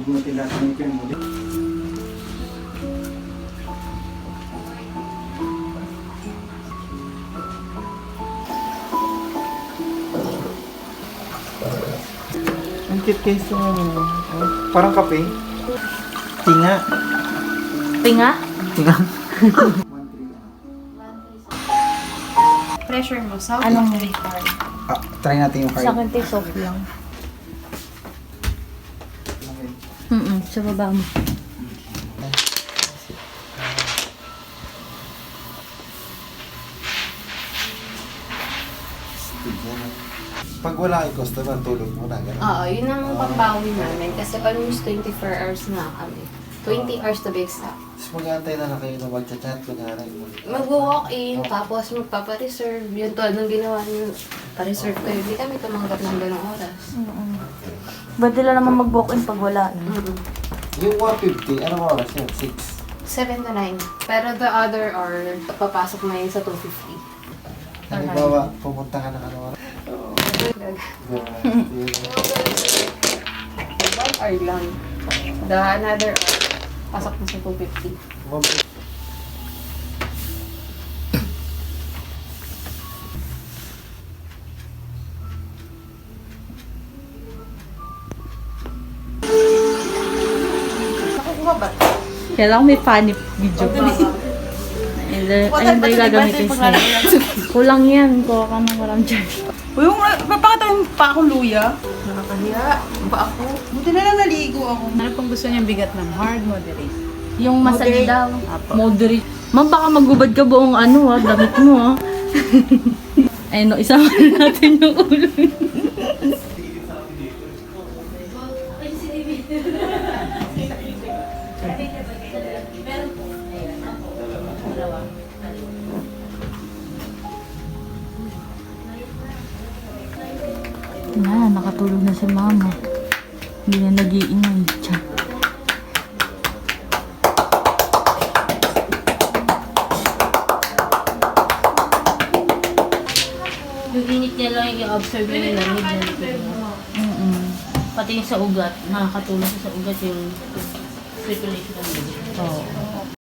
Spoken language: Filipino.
Gugutin natin yung tiyan mo. Ang cute case yung ano. Parang kape. Tinga. Tinga? Tinga. Pressure mo, soft Anong card? Try natin yung card. Sa akin, taste off lang. Sa baba mo. Pag wala kay customer, tulog muna. Ganun. Oo, yun ang pambawi namin kasi almost 24 hours na kami. 20 hours to be exact. Tapos mag-aantay na lang kayo na mag-chat, kunyari. Mag-walk-in, tapos magpapa-reserve. Yun tulad ng ginawa niyo, pa-reserve kayo. Hindi kami tumanggap ng ganong oras. Ba't nila naman mag-walk-in pag wala na? Yung 150, anong oras yun? 6. 7 to 9. Pero the other hour, papasok na yun sa 2:50. Halimbawa, pumunta ka ng ano oras? Oo. 1 hour lang. The another hour, pasok na sa 2:50. Nakukuha ba? Kailangan may funny video. Ayun ba yung gagamitin sa'yo? Kulang yan. Kuha ka ng walang charge. Uy, papakita yung pa akong luya. Nakakahiya. Ba ako? Buti na lang naligo ako. Ano pong gusto niyang bigat ng hard, moderate? Yung massage daw. Apo. Moderate. Ma'am, baka magubad ka buong ano damit mo Ayun, no, isama na natin yung ulo. Na, nakatulog na si mama. Hindi na nag-iingay. Tiyan. Yung init niya lang i-observe yung lamig na likod mo. Pati yung sa ugat, nakakatulong sa ugat yung circulation ng dugo. Oo.